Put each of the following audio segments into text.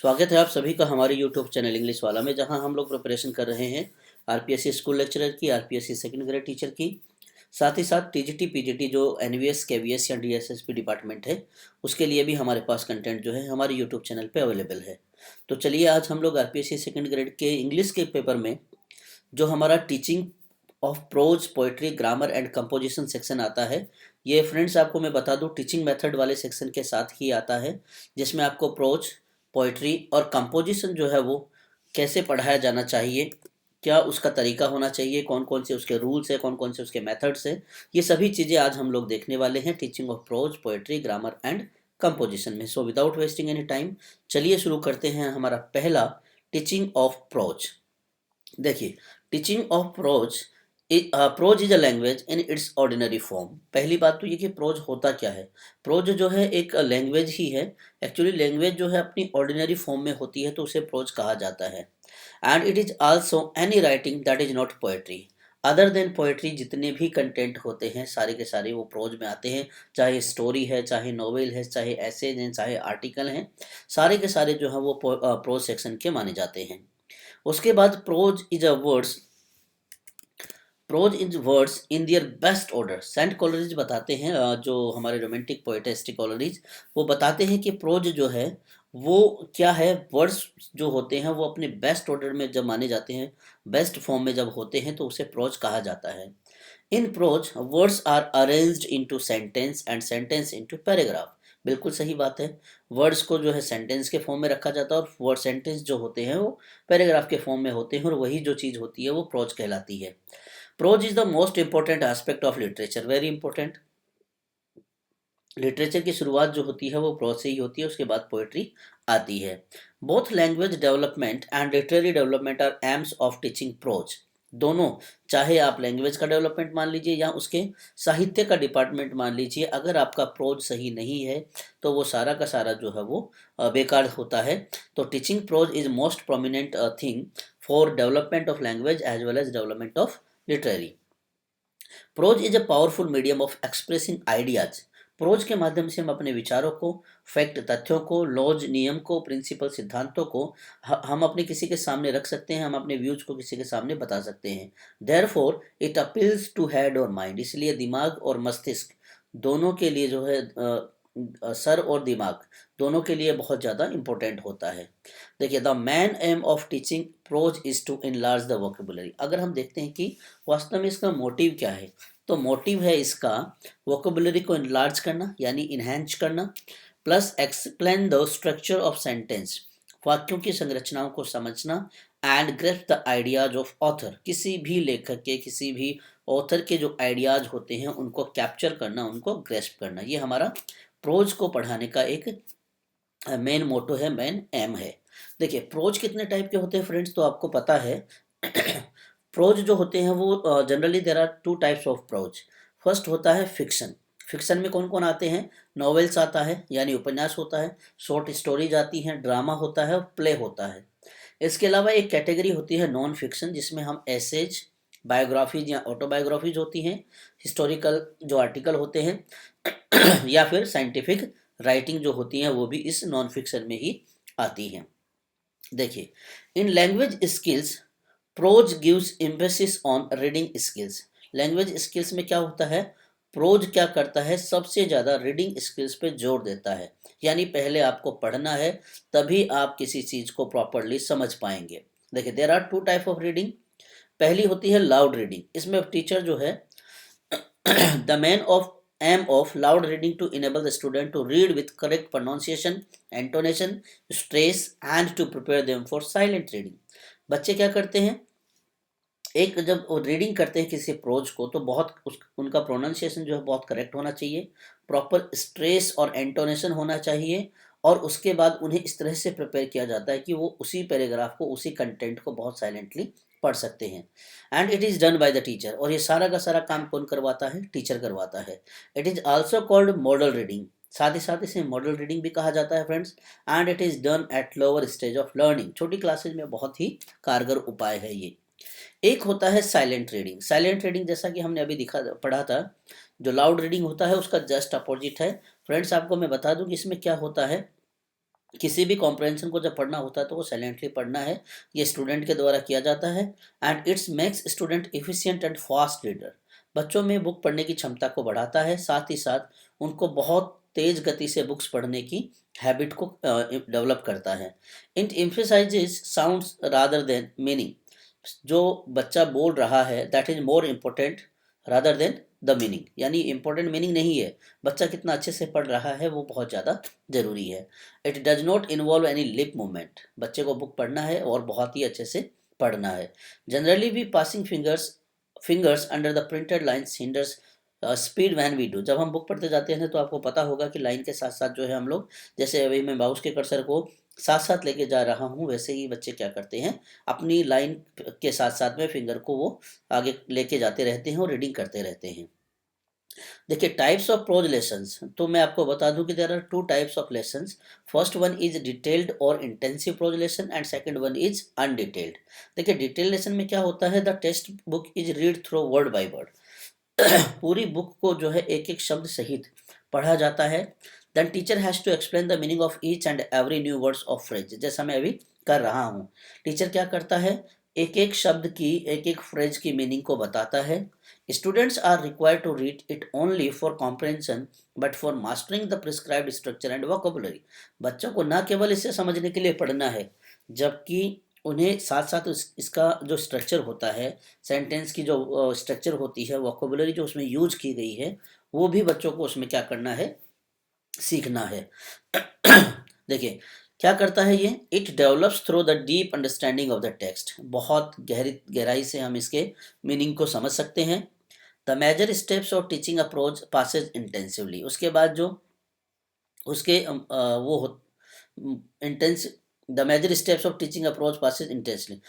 स्वागत है आप सभी का हमारे यूट्यूब चैनल इंग्लिश वाला में, जहां हम लोग प्रिपरेशन कर रहे हैं आरपीएससी स्कूल लेक्चरर की, आरपीएससी सेकंड ग्रेड टीचर की, साथ ही साथ टीजीटी पीजीटी जो एनवीएस केवीएस या डीएसएसपी डिपार्टमेंट है उसके लिए भी हमारे पास कंटेंट जो है हमारे यूट्यूब चैनल पे अवेलेबल है। तो चलिए आज हम लोग आरपीएससी सेकंड ग्रेड के इंग्लिश के पेपर में जो हमारा teaching of prose poetry grammar and composition section आता है, ये फ्रेंड्स आपको मैं बता दूं टीचिंग मेथड वाले सेक्शन के साथ ही आता है, जिसमें आपको प्रोज पोइट्री और कंपोजिशन जो है वो कैसे पढ़ाया जाना चाहिए, क्या उसका तरीका होना चाहिए, कौन कौन से उसके रूल्स है, कौन कौन से उसके मेथड्स है, ये सभी चीज़ें आज हम लोग देखने वाले हैं teaching of prose poetry grammar and composition में। So without wasting any time चलिए शुरू करते हैं हमारा पहला टीचिंग ऑफ प्रोज। देखिए, teaching of prose prose is a language in its ordinary form. पहली बात तो ये कि प्रोज होता क्या है। प्रोज जो है एक लैंग्वेज ही है। एक्चुअली लैंग्वेज जो है अपनी ऑर्डिनरी फॉर्म में होती है तो उसे प्रोज कहा जाता है। And it is also any writing that is not poetry. Other than poetry जितने भी कंटेंट होते हैं सारे के सारे वो प्रोज में आते हैं। चाहे स्टोरी है, चाहे नॉवेल है, चाहे एसेज हैं, चाहे आर्टिकल हैं, सारे के सारे जो है वो प्रोज सेक्शन के माने जाते हैं। उसके बाद prose is words in their best order. Saint Coleridge बताते हैं, जो हमारे रोमांटिक पोएट है सेंट कॉलरीज, वो बताते हैं कि प्रोज जो है वो क्या है। वर्ड्स जो होते हैं वो अपने बेस्ट ऑर्डर में जब माने जाते हैं, बेस्ट फॉर्म में जब होते हैं तो उसे प्रोज कहा जाता है। In prose words are arranged into sentence and sentence into paragraph. बिल्कुल सही बात है। वर्ड्स को जो है सेंटेंस के फॉर्म में रखा जाता है और वर्ड सेंटेंस जो होते हैं वो पैराग्राफ के फॉर्म में होते हैं, और वही जो चीज़ होती है वो प्रोज कहलाती है। Prose is the most important aspect of literature, very important. Literature की शुरुआत जो होती है वो प्रोज से ही होती है, उसके बाद पोएट्री आती है। Both language development and literary development are aims of teaching prose. दोनों, चाहे आप लैंग्वेज का डेवलपमेंट मान लीजिए या उसके साहित्य का डिपार्टमेंट मान लीजिए, अगर आपका प्रोज सही नहीं है तो वो सारा का सारा जो है वो बेकार होता है। तो teaching prose is most prominent thing for development of language as well as development of literary. Prose is a powerful medium of expressing ideas. Prose के माध्यम से हम अपने विचारों को, फैक्ट तथ्यों को, लॉज नियम को, प्रिंसिपल सिद्धांतों को हम अपने किसी के सामने रख सकते हैं, हम अपने व्यूज को किसी के सामने बता सकते हैं। Therefore it appeals to head और माइंड। इसलिए दिमाग और मस्तिष्क दोनों के लिए जो है सर और दिमाग दोनों के लिए बहुत ज़्यादा इंपॉर्टेंट होता है। देखिए, the main aim of teaching prose is to enlarge the vocabulary. अगर हम देखते हैं कि वास्तव में इसका मोटिव क्या है, तो मोटिव है इसका वोकेबुलरी को इनलार्ज करना यानी इन्हेंस करना, plus explain the structure of sentence, वाक्यों की संरचनाओं को समझना, and grasp the ideas of author. किसी भी लेखक के, किसी भी ऑथर के जो आइडियाज होते हैं उनको कैप्चर करना, उनको ग्रेस्प करना, ये हमारा प्रोज को पढ़ाने का एक मेन मोटो है, मेन एम है। देखिए, प्रोज कितने टाइप के होते हैं फ्रेंड्स, तो आपको पता है। प्रोज जो होते हैं वो generally there are two types of prose. First होता है फिक्शन। फिक्शन में कौन कौन आते हैं? नॉवेल्स आता है यानी उपन्यास होता है, शॉर्ट स्टोरीज आती हैं, ड्रामा होता है और प्ले होता है। इसके अलावा एक कैटेगरी होती है नॉन फिक्शन, जिसमें हम एसेज, बायोग्राफीज या ऑटोबायोग्राफीज होती हैं, हिस्टोरिकल जो आर्टिकल होते हैं या फिर साइंटिफिक राइटिंग जो होती हैं वो भी इस नॉन फिक्शन में ही आती हैं। देखिए, in language skills prose gives emphasis on reading skills. Language skills में क्या होता है, प्रोज क्या करता है, सबसे ज़्यादा रीडिंग स्किल्स पे जोर देता है। यानी पहले आपको पढ़ना है तभी आप किसी चीज़ को प्रॉपरली समझ पाएंगे। देखिए, there are two type of reading. पहली होती है लाउड रीडिंग। इसमें टीचर जो है the main of aim of loud reading to enable the student to read with correct pronunciation, intonation, stress and to prepare them for silent reading। बच्चे क्या करते हैं, एक जब वो रीडिंग करते हैं किसी प्रोज को तो उनका प्रोनाउंसिएशन जो है बहुत करेक्ट होना चाहिए, प्रॉपर स्ट्रेस और एंटोनेशन होना चाहिए, और उसके बाद उन्हें इस तरह से प्रिपेयर किया जाता है कि वो उसी पैराग्राफ को, उसी कंटेंट को बहुत साइलेंटली पढ़ सकते हैं। And it is done by the teacher. और ये सारा का सारा काम कौन करवाता है? टीचर करवाता है। It is also called model reading. साथ ही साथ इसे मॉडल रीडिंग भी कहा जाता है friends. And it is done at lower stage of learning. छोटी क्लासेज में बहुत ही कारगर उपाय है ये। एक होता है साइलेंट रीडिंग। साइलेंट रीडिंग जैसा कि हमने अभी पढ़ा था, जो लाउड रीडिंग होता है उसका जस्ट अपोजिट है। फ्रेंड्स, आपको मैं बता दूं कि इसमें क्या होता है, किसी भी कॉम्प्रहेंशन को जब पढ़ना होता है तो वो साइलेंटली पढ़ना है, ये स्टूडेंट के द्वारा किया जाता है। And it's makes student efficient and fast reader, बच्चों में बुक पढ़ने की क्षमता को बढ़ाता है, साथ ही साथ उनको बहुत तेज गति से बुक्स पढ़ने की हैबिट को डेवलप करता है। It emphasises sounds rather than meaning, जो बच्चा बोल रहा है that is more important rather than the meaning, यानी इंपॉर्टेंट मीनिंग नहीं है, बच्चा कितना अच्छे से पढ़ रहा है वो बहुत ज़्यादा जरूरी है। It does not involve any lip movement, बच्चे को बुक पढ़ना है और बहुत ही अच्छे से पढ़ना है। जनरली भी passing fingers under the printed lines hinders speed when we do, जब हम बुक पढ़ते जाते हैं तो आपको पता होगा कि लाइन के साथ साथ जो है हम लोग, जैसे अभी मैं माउस के कर्सर को साथ साथ लेके जा रहा हूँ, वैसे ही बच्चे क्या करते हैं अपनी लाइन के साथ साथ में फिंगर को वो आगे लेके जाते रहते हैं और रीडिंग करते रहते हैं। देखिए टाइप्स ऑफ प्रोज लेसन्स, तो मैं आपको बता दूं कि there are two types of lessons. First one is detailed और intensive prose lesson and second one is undetailed. देखिए डिटेल्ड लेसन में क्या होता है, the text book is read through word by word, पूरी बुक को जो है एक एक शब्द सहित पढ़ा जाता है। Then teacher has to explain the meaning of each and every new words of phrase, जैसा मैं अभी कर रहा हूँ। टीचर क्या करता है, एक एक शब्द की एक एक फ्रेज की मीनिंग को बताता है। Students are required to read it only for comprehension but for mastering the prescribed structure and vocabulary, बच्चों को न केवल इसे समझने के लिए पढ़ना है, जबकि उन्हें साथ साथ इसका जो स्ट्रक्चर होता है, सेंटेंस की जो स्ट्रक्चर होती है, वोकैबुलरी जो उसमें यूज की गई है, वो भी बच्चों को उसमें क्या करना है, सीखना है। देखिए क्या करता है ये, it develops through the deep understanding of the text, बहुत गहराई से हम इसके मीनिंग को समझ सकते हैं। The major steps of teaching approach passage intensively, उसके बाद जो उसके वो intense the major steps of teaching approach passage intensely,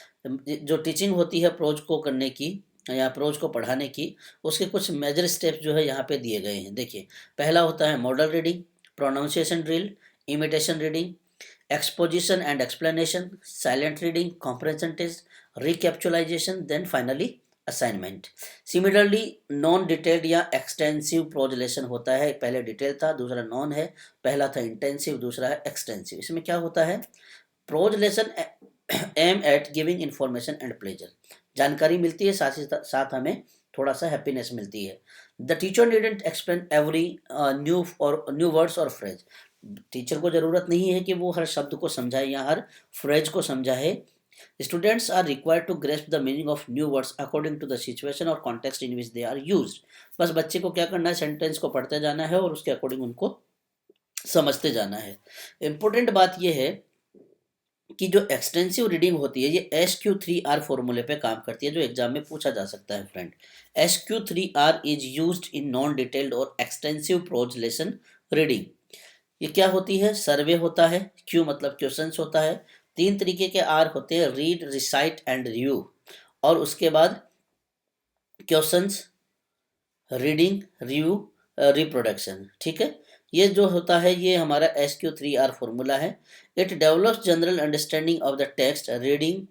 जो टीचिंग होती है अप्रोच को करने की या अप्रोच को पढ़ाने की, उसके कुछ मेजर स्टेप्स जो है यहाँ पे दिए गए हैं। देखिए पहला होता है model reading, pronunciation drill, imitation reading, exposition and explanation, silent reading, comprehension test, recapitulation, then finally assignment. Similarly non detailed या एक्सटेंसिव प्रोजलेशन होता है, पहले डिटेल था, दूसरा नॉन है, पहला था इंटेंसिव, दूसरा है एक्सटेंसिव। इसमें क्या होता है, prose lesson aim at giving information and pleasure, जानकारी मिलती है, साथ ही साथ हमें थोड़ा सा हैप्पीनेस मिलती है। The teacher needn't explain every new words और फ्रेज, टीचर को ज़रूरत नहीं है कि वो हर शब्द को समझाए या हर फ्रेज को समझाए। Students are required to grasp the meaning of new words according to the situation और context in which they are used, बस बच्चे को क्या करना है, सेंटेंस को पढ़ते जाना है और उसके अकॉर्डिंग उनको समझते जाना है। इम्पोर्टेंट बात यह है कि जो एक्सटेंसिव रीडिंग होती है ये SQ3R फॉर्मूले पे काम करती है, जो एग्जाम में पूछा जा सकता है friend. SQ3R is used in non detailed और एक्सटेंसिव प्रोज लेसन रीडिंग। ये क्या होती है, सर्वे होता है, क्यू मतलब क्वेश्चंस होता है, तीन तरीके के आर होते हैं, रीड, रिसाइट एंड रिव्यू, और उसके बाद क्वेश्चंस, रीडिंग, रिव्यू, रिप्रोडक्शन। ठीक है, ये जो होता है ये हमारा SQ3R फॉर्मूला है। It develops general understanding of the text, reading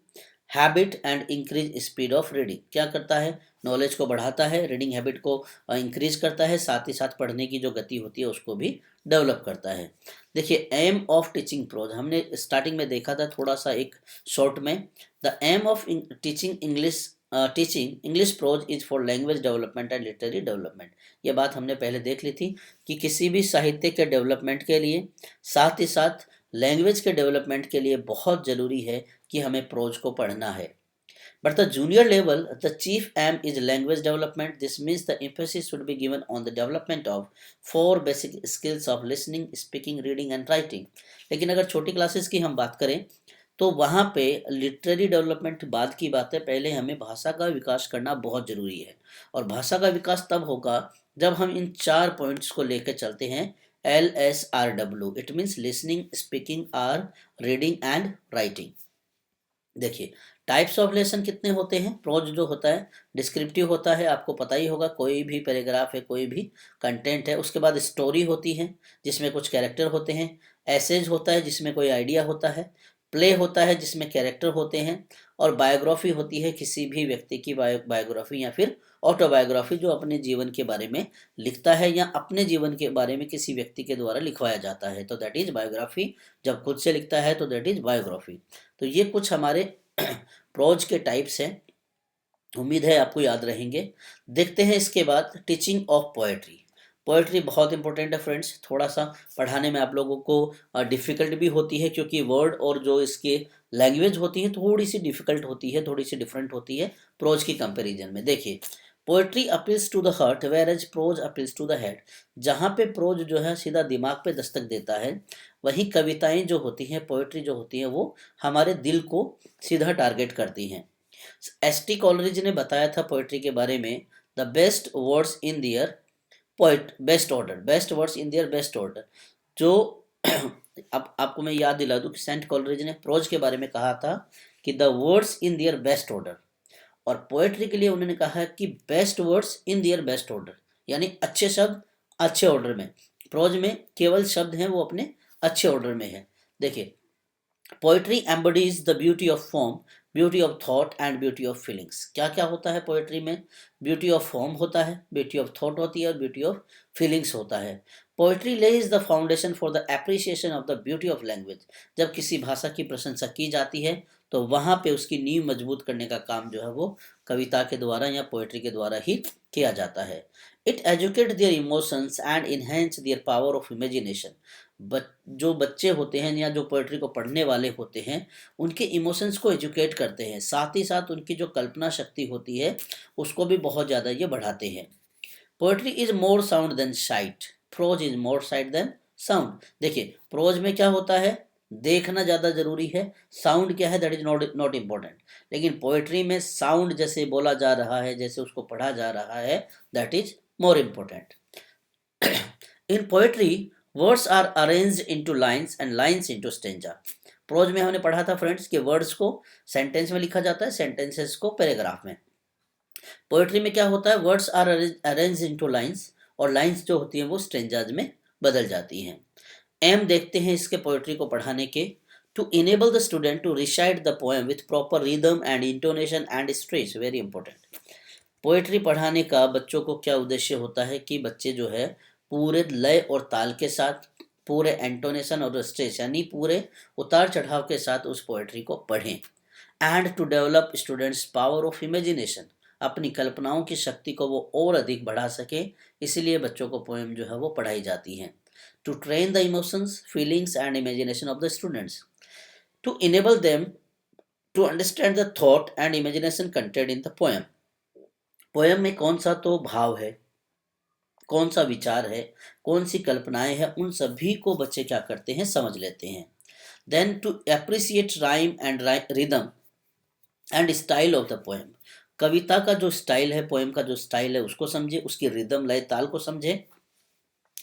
habit and increase speed of reading, क्या करता है, नॉलेज को बढ़ाता है, रीडिंग हैबिट को इंक्रीज करता है, साथ ही साथ पढ़ने की जो गति होती है उसको भी डेवलप करता है। देखिए एम ऑफ टीचिंग प्रोज हमने स्टार्टिंग में देखा था थोड़ा सा एक शॉर्ट में, the aim of teaching English prose is for language development and literary development. ये बात हमने पहले देख ली थी कि किसी भी साहित्य के डेवलपमेंट के लिए, साथ ही साथ लैंग्वेज के डेवलपमेंट के लिए बहुत ज़रूरी है कि हमें प्रोज को पढ़ना है। But the junior level, the chief aim is language development. This means the emphasis should be given on the development of four basic skills of listening, speaking, reading and writing. लेकिन अगर छोटी classes की हम बात करें तो वहाँ पे लिटरेरी डेवलपमेंट बाद की बात है, पहले हमें भाषा का विकास करना बहुत ज़रूरी है। और भाषा का विकास तब होगा जब हम इन चार पॉइंट्स को लेकर चलते हैं, LSRW, it means listening, speaking, R, reading and writing. देखिए टाइप्स ऑफ लेसन कितने होते हैं, प्रोज जो होता है डिस्क्रिप्टिव होता है, आपको पता ही होगा, कोई भी पैराग्राफ है, कोई भी कंटेंट है। उसके बाद स्टोरी होती है जिसमें कुछ कैरेक्टर होते हैं, एसेज होता है जिसमें कोई आइडिया होता है, प्ले होता है जिसमें कैरेक्टर होते हैं, और बायोग्राफी होती है किसी भी व्यक्ति की बायोग्राफी या फिर ऑटोबायोग्राफी जो अपने जीवन के बारे में लिखता है या अपने जीवन के बारे में किसी व्यक्ति के द्वारा लिखवाया जाता है, तो दैट इज बायोग्राफी। जब खुद से लिखता है तो दैट इज बायोग्राफी। तो ये कुछ हमारे प्रोज के टाइप्स हैं, उम्मीद है आपको याद रहेंगे। देखते हैं इसके बाद टीचिंग ऑफ पोएट्री। पोएट्री बहुत इंपॉर्टेंट है फ्रेंड्स, थोड़ा सा पढ़ाने में आप लोगों को डिफ़िकल्ट भी होती है, क्योंकि वर्ड और जो इसके लैंग्वेज होती है थोड़ी सी डिफ़िकल्ट होती है, थोड़ी सी डिफरेंट होती है प्रोज की कंपैरिजन में। देखिए, poetry appeals to the heart where as prose appeals to the head. जहाँ पे प्रोज जो है सीधा दिमाग पे दस्तक देता है, वहीं कविताएं जो होती हैं, पोएट्री जो होती हैं, वो हमारे दिल को सीधा टारगेट करती हैं। एस.टी. कॉलरिज ने बताया था पोएट्री के बारे में, the best words in their poet best order, best words in their best order. जो अब आपको मैं याद दिला दूं कि सेंट कॉलरिज ने प्रोज के बारे में कहा था कि the words in their best order, और पोएट्री के लिए उन्होंने कहा है कि best words in their best order, यानी अच्छे शब्द अच्छे ऑर्डर में। प्रोज में केवल शब्द हैं वो अपने अच्छे ऑर्डर में है। देखिए, poetry embodies the beauty of form, beauty of thought and beauty of feelings. क्या क्या होता है पोएट्री में? ब्यूटी ऑफ फॉर्म होता है, ब्यूटी ऑफ थॉट होती है, और ब्यूटी ऑफ फीलिंग्स होता है। Poetry Lay's the foundation for the appreciation of the beauty of language. जब किसी भाषा की प्रशंसा की जाती है तो वहाँ पे उसकी नींव मजबूत करने का काम जो है वो कविता के द्वारा या पोएट्री के द्वारा ही किया जाता है। It educate their emotions and enhance their power of imagination. जो बच्चे होते हैं या जो पोएट्री को पढ़ने वाले होते हैं, उनके इमोशंस को एजुकेट करते हैं, साथ ही साथ उनकी जो कल्पना शक्ति होती है उसको भी बहुत ज़्यादा ये बढ़ाते हैं। Poetry is more sound than sight, prose is more sight than sound. देखिए, प्रोज में क्या होता है, देखना ज़्यादा जरूरी है, साउंड क्या है, that is not not important. लेकिन पोएट्री में साउंड जैसे बोला जा रहा है, जैसे उसको पढ़ा जा रहा है, that is more important. In poetry words are arranged into lines and lines into stanza. Prose में हमने पढ़ा था फ्रेंड्स कि वर्ड्स को सेंटेंस में लिखा जाता है, सेंटेंसेस को पैराग्राफ में। पोएट्री में क्या होता है, words are arranged into lines, और लाइंस जो होती हैं वो स्टेंजाज में बदल जाती हैं। एम देखते हैं इसके पोएट्री को पढ़ाने के, to enable the student to recite the poem with proper rhythm and intonation and stress. Very important. Poetry पढ़ाने का बच्चों को क्या उद्देश्य होता है कि बच्चे जो है पूरे लय और ताल के साथ, पूरे एंटोनेशन और स्ट्रेस यानी पूरे उतार चढ़ाव के साथ उस पोएट्री को पढ़ें। And to develop students power of imagination, अपनी कल्पनाओं की शक्ति को वो और अधिक बढ़ा सके, इसीलिए बच्चों को पोएम जो है वो पढ़ाई जाती हैं। To train the emotions, feelings and imagination of the students, to enable them to understand the thought and imagination content in the poem. Poem में कौन सा तो भाव है, कौन सा विचार है, कौन सी कल्पनाएं हैं, उन सभी को बच्चे क्या करते हैं, समझ लेते हैं। Then to appreciate rhyme and rhythm and style of the poem. कविता का जो स्टाइल है, पोएम का जो स्टाइल है, उसको समझे, उसकी रिदम लय ताल को समझे,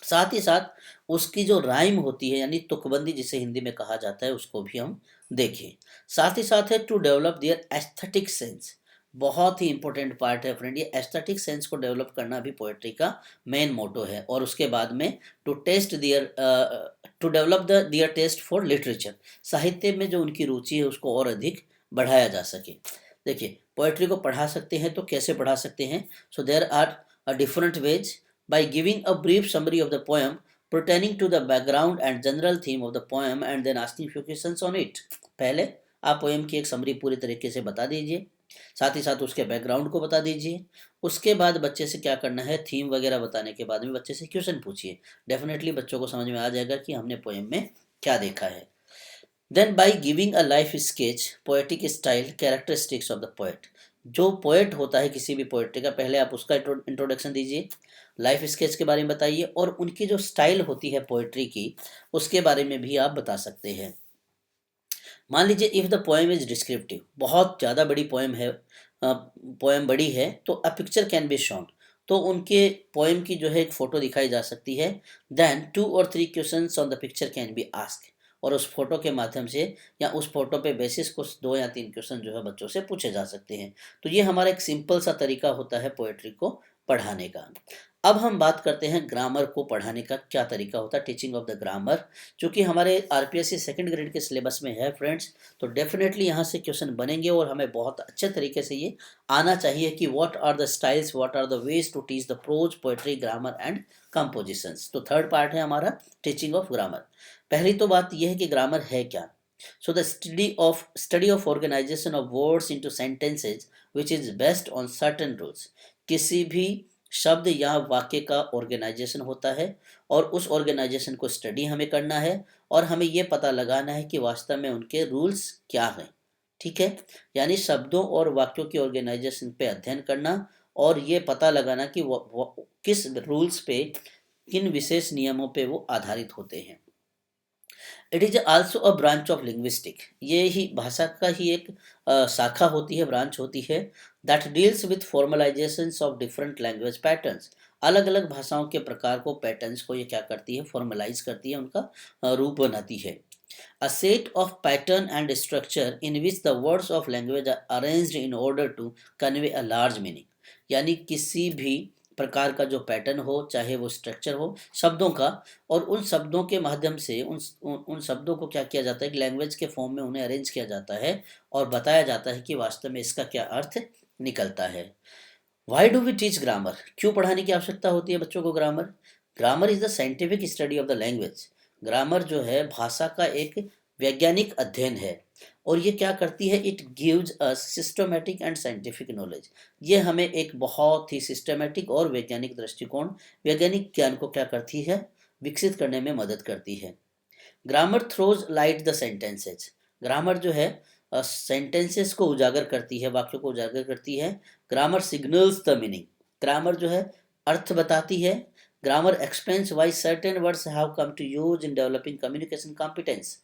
साथ ही साथ उसकी जो राइम होती है यानी तुकबंदी जिसे हिंदी में कहा जाता है, उसको भी हम देखें। साथ ही साथ है to develop their aesthetic sense. बहुत ही इंपॉर्टेंट पार्ट है फ्रेंड, ये एस्थेटिक सेंस को डेवलप करना भी पोएट्री का मेन मोटो है। और उसके बाद में to taste their to develop the their taste for literature, साहित्य में जो उनकी रुचि है उसको और अधिक बढ़ाया जा सके। देखिए, पोएट्री को पढ़ा सकते हैं तो कैसे पढ़ा सकते हैं? So there are different ways. by giving a brief summary of the poem pertaining to the background and general theme of the poem and then asking few questions on it। पहले आप पोएम की एक summary पूरी तरीके से बता दीजिए, साथ ही साथ उसके बैकग्राउंड को बता दीजिए। उसके बाद बच्चे से क्या करना है, थीम वगैरह बताने के बाद में बच्चे से क्वेश्चन पूछिए। डेफिनेटली बच्चों को समझ में आ जाएगा कि हमने पोएम में क्या देखा है। Then by giving a life sketch, poetic style, characteristics of the poet. जो पोएट होता है किसी भी पोएट्री का, पहले आप उसका इंट्रोडक्शन दीजिए, लाइफ स्केच के बारे में बताइए, और उनकी जो स्टाइल होती है पोएट्री की उसके बारे में भी आप बता सकते हैं। मान लीजिए if the poem is descriptive, बहुत ज़्यादा बड़ी पोएम है, पोएम बड़ी है, तो a picture can be shown, तो उनके पोएम की जो है एक फ़ोटो दिखाई जा सकती है। देन 2 और 3 questions on the picture can be asked, और उस फोटो के माध्यम से या उस फोटो पे बेसिस कुछ 2 या 3 क्वेश्चन जो है बच्चों से पूछे जा सकते हैं। तो ये हमारा एक सिंपल सा तरीका होता है पोएट्री को पढ़ाने का। अब हम बात करते हैं ग्रामर को पढ़ाने का क्या तरीका होता है, टीचिंग ऑफ द ग्रामर। चूंकि हमारे आरपीएससी सेकंड ग्रेड के सिलेबस में है फ्रेंड्स, तो डेफिनेटली यहाँ से क्वेश्चन बनेंगे और हमें बहुत अच्छे तरीके से ये आना चाहिए कि what are the styles, what are the ways to teach the prose, poetry, grammar and compositions. तो थर्ड पार्ट है हमारा टीचिंग ऑफ ग्रामर। पहली तो बात यह है कि ग्रामर है क्या। So the study of organisation of words into sentences which is based on certain rules. किसी भी शब्द या वाक्य का ऑर्गेनाइजेशन होता है और उस ऑर्गेनाइजेशन को स्टडी हमें करना है और हमें ये पता लगाना है कि वास्तव में उनके रूल्स क्या हैं। ठीक है, यानी शब्दों और वाक्यों की ऑर्गेनाइजेशन पे अध्ययन करना और ये पता लगाना कि वो किस रूल्स पे, किन विशेष नियमों पे वो आधारित होते हैं। It is also a branch of linguistic. ये ही भाषा का ही एक शाखा होती है, ब्रांच होती है, that deals with formalizations of different language patterns. अलग अलग भाषाओं के प्रकार को, पैटर्न्स को ये क्या करती है, फॉर्मलाइज करती है, उनका रूप बनाती है। A set of pattern and structure in which the words of language are arranged in order to convey a large meaning। यानी किसी भी प्रकार का जो पैटर्न हो, चाहे वो स्ट्रक्चर हो शब्दों का, और उन शब्दों के माध्यम से उन शब्दों को क्या किया जाता है कि लैंग्वेज के फॉर्म में उन्हें अरेंज किया जाता है और बताया जाता है कि वास्तव में इसका क्या अर्थ निकलता है। Why do we teach grammar? क्यों पढ़ाने की आवश्यकता होती है बच्चों को grammar? Grammar is the scientific study of the language. Grammar जो है भाषा का एक वैज्ञानिक अध्ययन है और ये क्या करती है, it gives a systematic and scientific knowledge. ये हमें एक बहुत ही सिस्टमेटिक और वैज्ञानिक दृष्टिकोण, वैज्ञानिक ज्ञान को क्या करती है, विकसित करने में मदद करती है। Grammar throws light the sentences. Grammar जो है सेंटेंसेस को उजागर करती है, वाक्यों को उजागर करती है। Grammar signals the meaning. Grammar जो है अर्थ बताती है। Grammar explains why certain words have come to use in developing communication competence.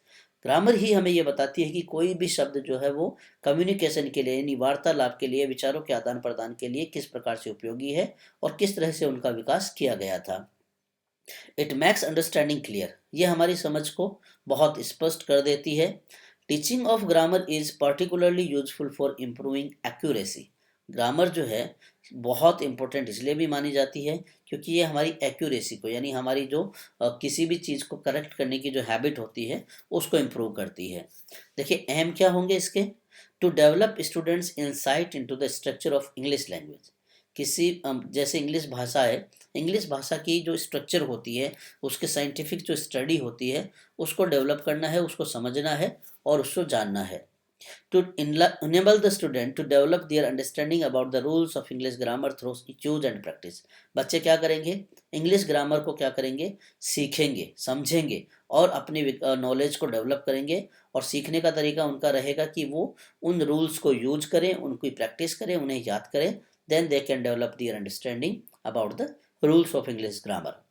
Grammar ही हमें ये बताती है कि कोई भी शब्द जो है वो कम्युनिकेशन के लिए, यानी वार्तालाप के लिए, विचारों के आदान प्रदान के लिए किस प्रकार से उपयोगी है और किस तरह से उनका विकास किया गया था। It max understanding clear. ये हमारी समझ को बहुत स्पष्ट कर देती है। Teaching of grammar is particularly useful for improving accuracy. Grammar जो है बहुत इंपॉर्टेंट इसलिए भी मानी जाती है क्योंकि ये हमारी एक्यूरेसी को, यानी हमारी जो किसी भी चीज़ को करेक्ट करने की जो हैबिट होती है उसको इम्प्रूव करती है। देखिए एम क्या होंगे इसके, to develop students insight into the structure of English language. किसी जैसे इंग्लिश भाषा है, इंग्लिश भाषा की जो स्ट्रक्चर होती है, उसके साइंटिफिक जो स्टडी होती है, उसको डेवलप करना है, उसको समझना है और उसको जानना है। To enable the student to develop their understanding about the rules of English grammar through use and practice। बच्चे क्या करेंगे, इंग्लिश ग्रामर को क्या करेंगे, सीखेंगे, समझेंगे और अपनी नॉलेज को डेवलप करेंगे। और सीखने का तरीका उनका रहेगा कि वो उन रूल्स को यूज करें, उनकी प्रैक्टिस करें, उन्हें याद करें। Then they can develop their understanding about the rules of English grammar.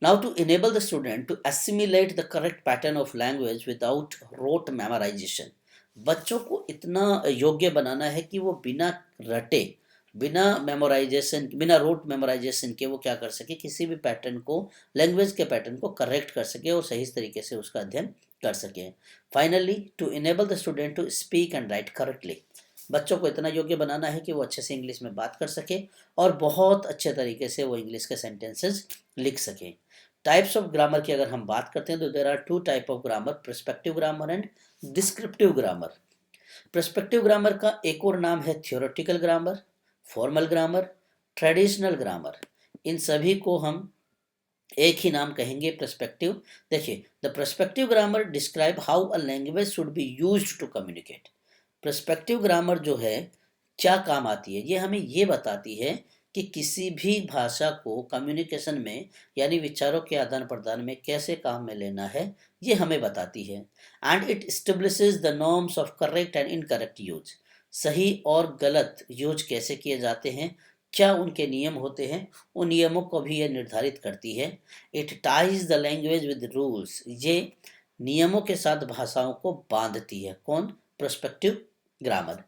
Now to enable the student to assimilate the correct pattern of language without rote memorization। बच्चों को इतना योग्य बनाना है कि वो बिना रटे, बिना मेमोराइजेशन, बिना रोट मेमोराइजेशन के वो क्या कर सके, किसी भी पैटर्न को, लैंग्वेज के पैटर्न को करेक्ट कर सके और सही तरीके से उसका अध्ययन कर सके। Finally to enable the student to speak and write correctly. बच्चों को इतना योग्य बनाना है कि वो अच्छे से इंग्लिश में बात कर सके और बहुत अच्छे तरीके से वो इंग्लिश के सेंटेंसेस लिख सकें। टाइप्स ऑफ ग्रामर की अगर हम बात करते हैं तो there are two type of grammar, prescriptive grammar and descriptive grammar. Prescriptive grammar का एक और नाम है theoretical grammar, formal grammar, traditional grammar. इन सभी को हम एक ही नाम कहेंगे, प्रिस्पेक्टिव। देखिए, the prescriptive grammar describe how a language should be used to communicate. Prescriptive grammar जो है क्या काम आती है, ये हमें ये बताती है कि किसी भी भाषा को कम्युनिकेशन में, यानी विचारों के आदान प्रदान में कैसे काम में लेना है, ये हमें बताती है। And it establishes the norms of correct and incorrect use. सही और गलत यूज कैसे किए जाते हैं, क्या उनके नियम होते हैं, उन नियमों को भी ये निर्धारित करती है। It ties the language with rules. ये नियमों के साथ भाषाओं को बांधती है। कौन? Prospective grammar.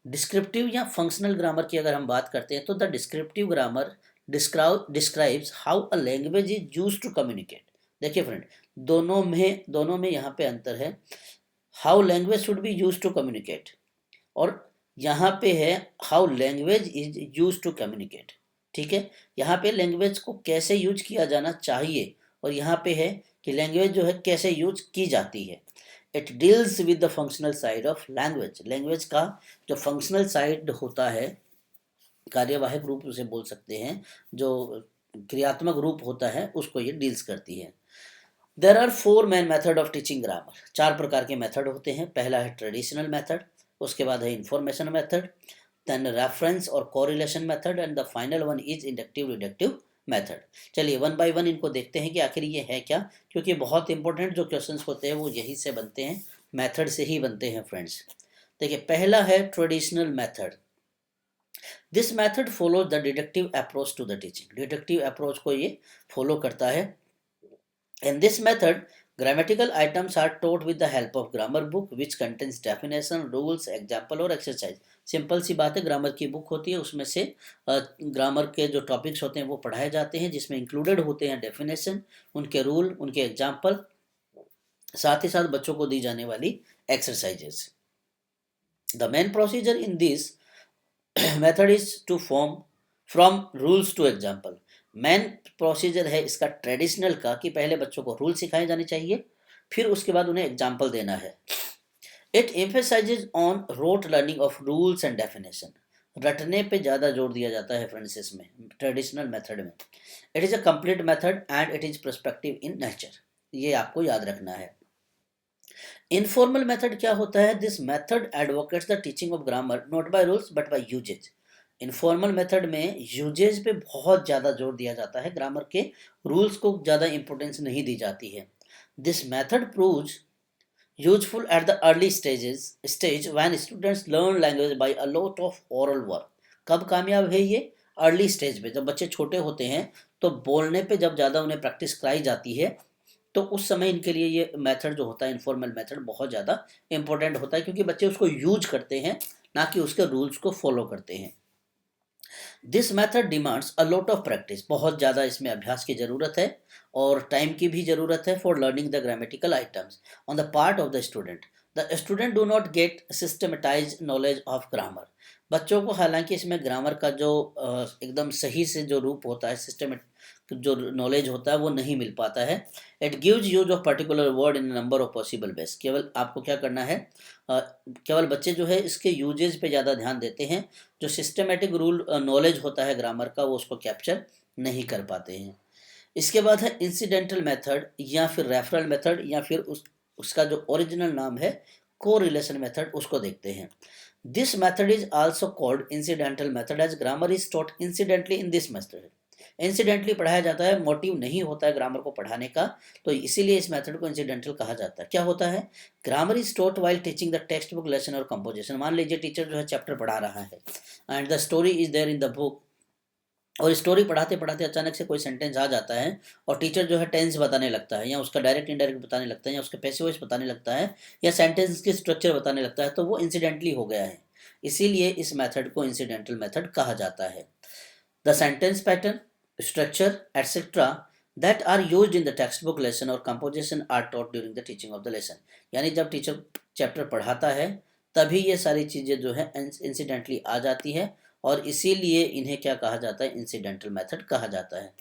डिस्क्रिप्टिव या फंक्शनल ग्रामर की अगर हम बात करते हैं तो the descriptive grammar describes how a language is used to communicate. देखिए फ्रेंड, दोनों में यहाँ पे अंतर है। How language should be used to communicate और यहाँ पे है how language is used to communicate. ठीक है, यहाँ पे लैंग्वेज को कैसे यूज किया जाना चाहिए और यहाँ पे है कि लैंग्वेज जो है कैसे यूज की जाती है। It deals with the functional side of language. Language का जो फंक्शनल साइड होता है, कार्यवाहक रूप उसे बोल सकते हैं, जो क्रियात्मक रूप होता है उसको ये डील्स करती है। There are four main method of teaching grammar. चार प्रकार के मेथड होते हैं। पहला है ट्रेडिशनल मेथड, उसके बाद है इंफॉर्मेशन मेथड, देन रेफरेंस और correlation method, and the final one is inductive deductive method. चलिए वन बाय वन इनको देखते हैं कि आखिर ये है क्या, क्योंकि बहुत इंपॉर्टेंट जो क्वेश्चंस होते हैं वो यही से बनते हैं, मेथड से ही बनते हैं फ्रेंड्स। देखिए पहला है traditional method. This method follows the deductive approach to the teaching. Deductive approach को ये फॉलो करता है। In this method, grammatical items are taught with the help of grammar book which contains definition, rules, example और exercise। Simple सी बात है, grammar की book होती है, उसमें से ग्रामर के जो टॉपिक्स होते हैं वो पढ़ाए जाते हैं, जिसमें इंक्लूडेड होते हैं डेफिनेशन, उनके रूल, उनके एग्जाम्पल, साथ ही साथ बच्चों को दी जाने वाली exercises. The main procedure in this method is to form from rules to example. Main procedure है इसका ट्रेडिशनल का कि पहले बच्चों को रूल सिखाए जाने चाहिए, फिर उसके बाद उन्हें एग्जाम्पल देना है। It emphasises on rote learning of rules and definition. रटने पे ज़्यादा जोर दिया जाता है फ्रेंड्स इसमें, ट्रेडिशनल मेथड में। It is a complete method and it is perspective in nature, ये आपको याद रखना है। इनफॉर्मल मेथड क्या होता है? This method advocates the teaching of grammar not by rules but by usage. Informal method में यूजेज पे बहुत ज़्यादा जोर दिया जाता है, ग्रामर के रूल्स को ज़्यादा इंपॉर्टेंस नहीं दी जाती है। This method proves useful at the early stage when students learn language by a lot of oral work. कब कामयाब है ये? अर्ली स्टेज पे, जब बच्चे छोटे होते हैं तो बोलने पे जब ज़्यादा उन्हें प्रैक्टिस कराई जाती है, तो उस समय इनके लिए ये मेथड जो होता है इनफॉर्मल मेथड बहुत ज़्यादा इंपॉर्टेंट होता है, क्योंकि बच्चे उसको यूज करते हैं, ना कि उसके रूल्स को फॉलो करते हैं। This method demands a lot of practice. बहुत ज़्यादा इसमें अभ्यास की ज़रूरत है और टाइम की भी ज़रूरत है for learning the grammatical items on the part of the student. The student do not gate systematise knowledge of grammar. बच्चों को हालांकि इसमें ग्रामर का जो एकदम सही से जो रूप होता है, सिस्टमेट जो नॉलेज होता है वो नहीं मिल पाता है। It gives use of particular word in number of possible ways. केवल आपको क्या करना है, केवल बच्चे जो है इसके यूजेज पे ज़्यादा ध्यान देते हैं, जो सिस्टमेटिक रूल नॉलेज होता है ग्रामर का वो उसको कैप्चर नहीं कर पाते हैं। इसके बाद है इंसिडेंटल मेथड या फिर रेफरल मेथड, या फिर उसका जो ओरिजिनल नाम है कोरिलेशन मेथड, उसको देखते हैं। This method is also called incidental method as grammar is taught incidentally in this method. Incidentally पढ़ाया जाता है, मोटिव नहीं होता है ग्रामर को पढ़ाने का, तो इसीलिए इस मेथड को इंसिडेंटल कहा जाता है। क्या होता है? Grammar is taught while teaching the text book lesson और कंपोजिशन। मान लीजिए टीचर जो है चैप्टर पढ़ा रहा है and the story is there in the book, और स्टोरी पढ़ाते पढ़ाते अचानक से कोई सेंटेंस आ जाता है और टीचर जो है टेंस बताने लगता है, या उसका डायरेक्ट इनडायरेक्ट बताने लगता है, या उसके पैसिव वॉइस बताने लगता है, या सेंटेंस की स्ट्रक्चर बताने लगता है, तो वो इंसिडेंटली हो गया है। इसीलिए इस मेथड को इंसिडेंटल मेथड कहा जाता है। The sentence pattern, structure etcetera that are used in the text book lesson और composition are taught during the teaching of the lesson. यानी जब टीचर चैप्टर पढ़ाता है तभी ये सारी चीज़ें जो है इंसिडेंटली आ जाती है, और इसीलिए इन्हें क्या कहा जाता है? इंसिडेंटल मेथड कहा जाता है।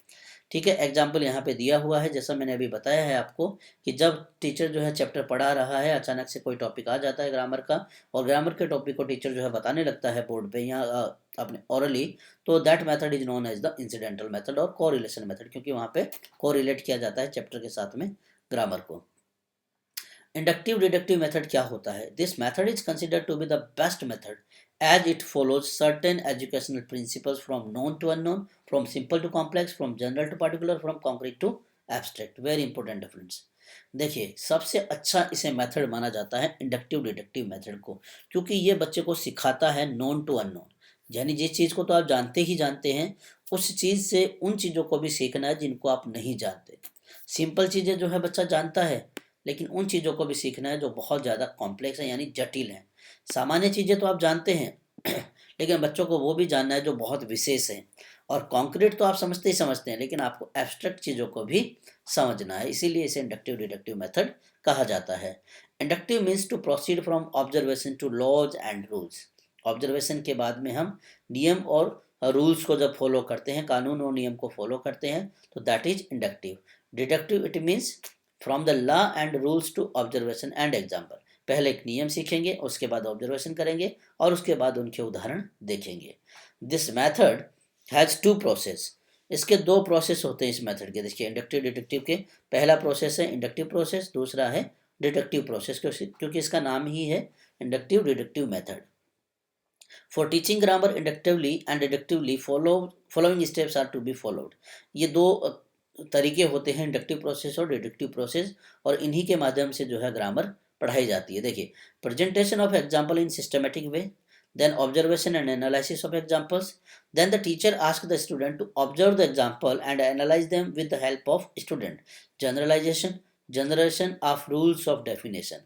ठीक है, एग्जाम्पल यहाँ पे दिया हुआ है, जैसा मैंने अभी बताया है आपको कि जब टीचर जो है चैप्टर पढ़ा रहा है, अचानक से कोई टॉपिक आ जाता है ग्रामर का, और ग्रामर के टॉपिक को टीचर जो है बताने लगता है बोर्ड पे या अपने ओरली, तो that method is known as the incidental method और कोरिलेशन मेथड, क्योंकि वहाँ पे कोरिलेट किया जाता है चैप्टर के साथ में ग्रामर को। इंडक्टिव डिडक्टिव मेथड क्या होता है? This method is considered to be the best method as it follows certain educational principles from known to unknown, from simple to complex, from general to particular, from concrete to abstract। very important difference। देखिए सबसे अच्छा इसे method माना जाता है inductive deductive method को, क्योंकि ये बच्चे को सिखाता है नोन टू अननोन, यानी जिस चीज़ को तो आप जानते ही जानते हैं उस चीज़ से उन चीज़ों को भी सीखना है जिनको आप नहीं जानते। सिंपल चीज़ें जो है बच्चा जानता है, लेकिन उन चीज़ों को भी सीखना है जो बहुत ज़्यादा कॉम्प्लेक्स है, यानी जटिल है। सामान्य चीज़ें तो आप जानते हैं लेकिन बच्चों को वो भी जानना है जो बहुत विशेष है। और कॉन्क्रीट तो आप समझते ही समझते हैं, लेकिन आपको एब्स्ट्रैक्ट चीज़ों को भी समझना है, इसीलिए इसे इंडक्टिव डिडक्टिव मेथड कहा जाता है। Inductive means to proceed from observation to laws and rules. Observation के बाद में हम नियम और रूल्स को जब फॉलो करते हैं, कानून और नियम को फॉलो करते हैं, तो that is inductive. Deductive it means from the law and rules to observation and example. पहले एक नियम सीखेंगे, उसके बाद ऑब्जर्वेशन करेंगे और उसके बाद उनके उदाहरण देखेंगे। This method has two process. इसके दो प्रोसेस होते हैं इस मेथड के। देखिए इंडक्टिव डिडक्टिव के पहला प्रोसेस है इंडक्टिव प्रोसेस, दूसरा है डिडक्टिव प्रोसेस, क्योंकि इसका नाम ही है inductive deductive method. For teaching grammar inductively and deductively following steps are to be followed. ये दो तरीके होते हैं, इंडक्टिव प्रोसेस और डिडक्टिव प्रोसेस, और इन्हीं के माध्यम से जो है ग्रामर पढ़ाई जाती है। देखिए, presentation of example in systematic way, then observation and analysis of examples, then the teacher asks the student to observe the example and analyze them with the help of student, generation of rules of definition.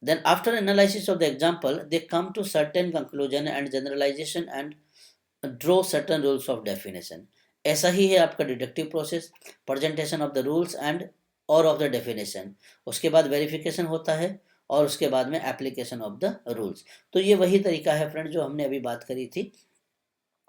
Then after analysis of the example, they come to certain conclusion and generalization and draw certain rules of definition. ऐसा ही है आपका deductive process, presentation of the rules and और of the definition, उसके बाद verification होता है और उसके बाद में एप्लीकेशन ऑफ द रूल्स। तो ये वही तरीका है फ्रेंड जो हमने अभी बात करी थी।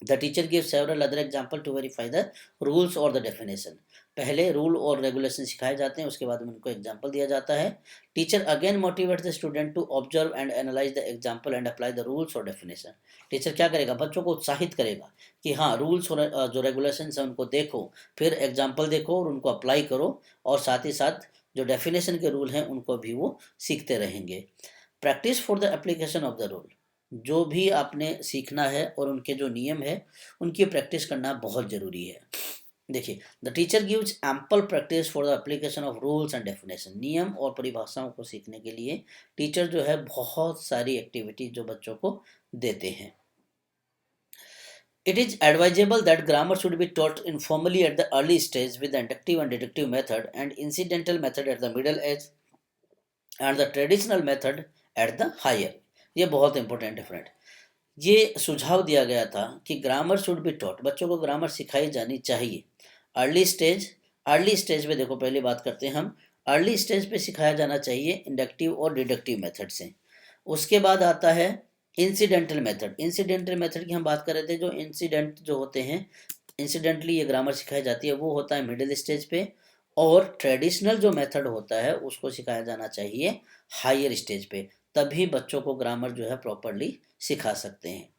The teacher give several other example to verify the rules और द डेफिनेशन। पहले रूल और रेगुलेशन सिखाए जाते हैं, उसके बाद में उनको एग्जाम्पल दिया जाता है। Teacher again motivate the student to observe and analyse the example and apply the rules और डेफिनेशन। टीचर क्या करेगा, बच्चों को उत्साहित करेगा कि हाँ रूल्स और जो रेगुलेशन है उनको देखो, फिर एग्जाम्पल देखो और उनको अप्लाई करो, और साथ ही साथ जो डेफिनेशन के रूल हैं उनको भी वो सीखते रहेंगे। Practice for the application of the rule. जो भी आपने सीखना है और उनके जो नियम है उनकी प्रैक्टिस करना बहुत ज़रूरी है। देखिए, the teacher gives ample practice for the application of rules and definition. नियम और परिभाषाओं को सीखने के लिए टीचर जो है बहुत सारी एक्टिविटी जो बच्चों को देते हैं। It is advisable that grammar should be taught informally at the early stage with the inductive and deductive method, and incidental method at the middle age, and the traditional method at the higher। ये बहुत important है friend. ये सुझाव दिया गया था कि grammar should be taught, बच्चों को ग्रामर सिखाई जानी चाहिए अर्ली स्टेज पे। देखो पहले बात करते हैं हम, अर्ली स्टेज पे सिखाया जाना चाहिए इंडक्टिव और डिडक्टिव मेथड से। उसके बाद आता है इंसिडेंटल मेथड। इंसिडेंटल मेथड की हम बात कर रहे थे, जो इंसिडेंट जो होते हैं इंसिडेंटली ये ग्रामर सिखाई जाती है, वो होता है मिडिल स्टेज पे, और ट्रेडिशनल जो मेथड होता है उसको सिखाया जाना चाहिए हायर स्टेज पे। तभी बच्चों को ग्रामर जो है प्रॉपरली सिखा सकते हैं।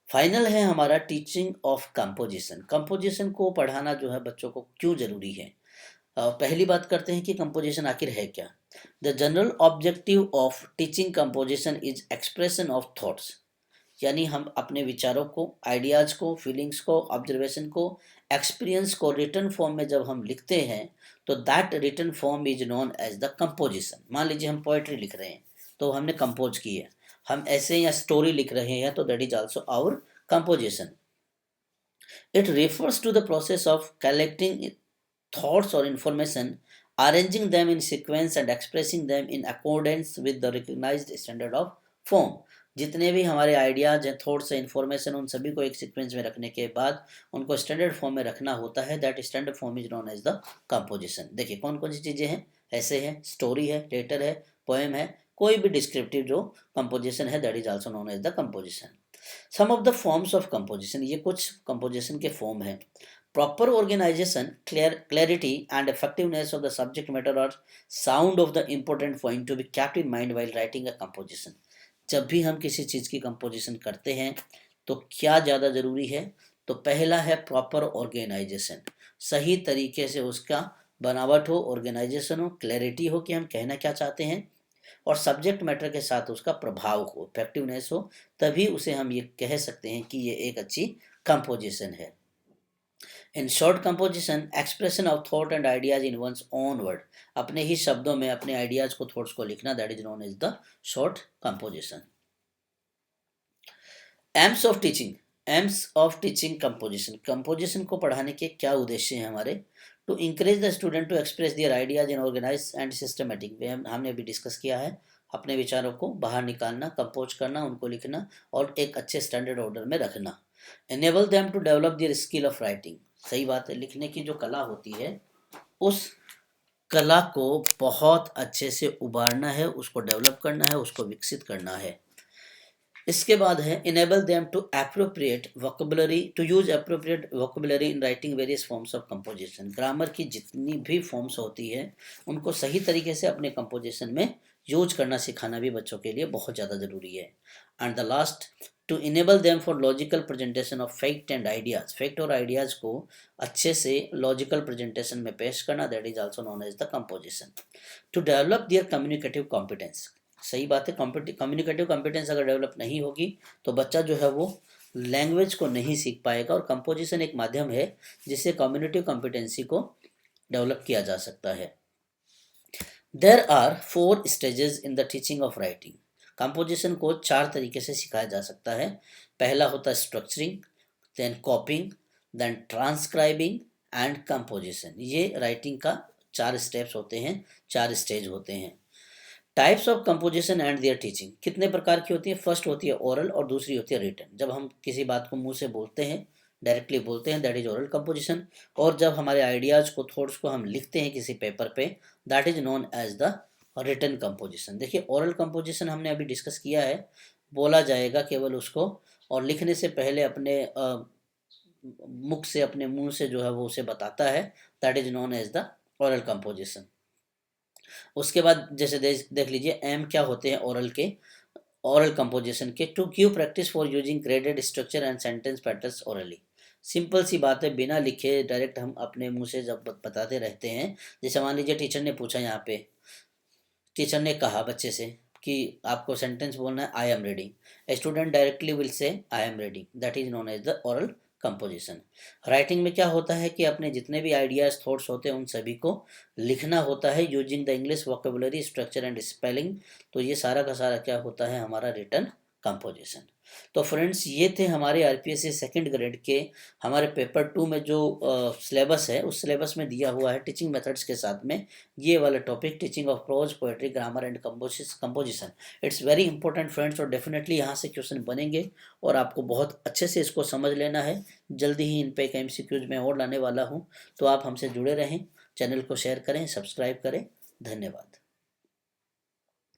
फाइनल है हमारा टीचिंग ऑफ कंपोजिशन। कंपोजिशन को पढ़ाना जो है बच्चों को क्यों ज़रूरी है। पहली बात करते हैं कि कंपोजिशन आखिर है क्या। The general objective of teaching composition is expression of thoughts, यानी हम अपने विचारों को, आइडियाज़ को, फीलिंग्स को, ऑब्जर्वेशन को, एक्सपीरियंस को रिटर्न फॉर्म में जब हम लिखते हैं तो that written form is known as the composition. मान लीजिए हम पोएट्री लिख रहे हैं तो हमने कंपोज की है, हम ऐसे या स्टोरी लिख रहे हैं तो that is also our composition. It refers to the process of collecting thoughts or information, arranging them in sequence and expressing them in accordance with the recognized standard of form। जितने भी हमारे ideas हैं, thoughts हैं, information, उन सभी को एक sequence में रखने के बाद उनको स्टैंडर्ड फॉर्म में रखना होता है। That standard form is known as the composition. देखिए कौन कौन सी चीज़ें हैं, ऐसे हैं, स्टोरी है, लेटर है, पोएम है, कोई भी डिस्क्रिप्टिव जो कंपोजिशन है that is also known as the composition. Some of the forms of composition, ये कुछ कंपोजिशन के फॉर्म हैं। Proper organization, clarity and effectiveness of the subject matter are sound of the important point to be kept in mind while writing a composition। जब भी हम किसी चीज़ की composition करते हैं तो क्या ज़्यादा ज़रूरी है, तो पहला है प्रॉपर ऑर्गेनाइजेशन, सही तरीके से उसका बनावट हो, ऑर्गेनाइजेशन हो, क्लैरिटी हो कि हम कहना क्या चाहते हैं, और सब्जेक्ट मैटर के साथ उसका प्रभाव हो, इफेक्टिवनेस हो, तभी उसे हम ये कह सकते हैं कि ये एक अच्छी कंपोजिशन है। In short composition, expression of thought and ideas in one's own word, अपने ही शब्दों में अपने आइडियाज को, थॉट्स को लिखना, that is known as the short composition. Aims of teaching, aims of teaching composition. Composition को पढ़ाने के क्या उद्देश्य हैं हमारे। To encourage the student to express their ideas in organise and systematic way, हमने अभी डिस्कस किया है, अपने विचारों को बाहर निकालना, कंपोज करना, उनको लिखना और एक अच्छे स्टैंडर्ड ऑर्डर में रखना। Enable them to develop their skill of writing, सही बात है, लिखने की जो कला होती है उस कला को बहुत अच्छे से उभारना है, उसको डेवलप करना है, उसको विकसित करना है। इसके बाद है enable them to appropriate vocabulary to use appropriate vocabulary in writing various forms of composition. Grammar की जितनी भी फॉर्म्स होती है उनको सही तरीके से अपने कंपोजिशन में यूज करना सिखाना भी बच्चों के लिए बहुत ज़्यादा ज़रूरी है। And the last, to enable them for logical presentation of fact and ideas. Fact और आइडियाज़ को अच्छे से लॉजिकल प्रेजेंटेशन में पेश करना, that is also known as the composition. To develop their communicative competence. सही बात है, कम्युनिकेटिव कॉम्पिटेंस अगर डेवलप नहीं होगी तो बच्चा जो है वो लैंग्वेज को नहीं सीख पाएगा। और कंपोजिशन एक माध्यम है जिससे कम्युनिकेटिव कॉम्पिटेंसी को डेवलप किया जा सकता है। There are 4 stages in the teaching of writing. Composition को 4 तरीके से सिखाया जा सकता है। पहला होता है structuring, then copying, then transcribing and composition. ये राइटिंग का 4 स्टेप्स होते हैं, 4 स्टेज होते हैं। Types of composition and their teaching कितने प्रकार की होती है? फर्स्ट होती है ओरल और दूसरी होती है रिटन। जब हम किसी बात को मुंह से बोलते हैं, डायरेक्टली बोलते हैं, दैट इज ओरल कंपोजिशन। और जब हमारे आइडियाज को, थॉट्स को हम लिखते हैं किसी पेपर पे, that is known as the written composition. देखिए ओरल कंपोजिशन हमने अभी डिस्कस किया है, बोला जाएगा केवल उसको, और लिखने से पहले अपने मुख से, अपने मुंह से जो है वो उसे बताता है, that is known as the oral composition. उसके बाद जैसे देख लीजिए एम क्या होते हैं ओरल के, ओरल कंपोजिशन के, to give practice for using graded structure and sentence patterns orally. Simple सी बात है, बिना लिखे डायरेक्ट हम अपने मुंह से जब बताते रहते हैं, जैसे मान लीजिए टीचर ने पूछा, यहाँ पे टीचर ने कहा बच्चे से कि आपको सेंटेंस बोलना है, I am reading. Student directly will say I am reading, that is known as the oral composition. Writing में क्या होता है कि अपने जितने भी आइडियाज, थॉट्स होते हैं उन सभी को लिखना होता है using the English vocabulary, structure and spelling. तो ये सारा का सारा क्या होता है? हमारा रिटन कंपोजिशन। तो फ्रेंड्स ये थे हमारे आरपीएससी सेकंड ग्रेड के हमारे पेपर 2 में जो सिलेबस है, उस सिलेबस में दिया हुआ है टीचिंग मेथड्स के साथ में ये वाला topic, teaching of pros, poetry, grammar and composition. It's very important friends, और डेफिनेटली यहाँ से क्वेश्चन बनेंगे और आपको बहुत अच्छे से इसको समझ लेना है। जल्दी ही इन पे एक एमसीक्यूज में और लाने वाला हूँ, तो आप हमसे जुड़े रहें, चैनल को शेयर करें, सब्सक्राइब करें। धन्यवाद।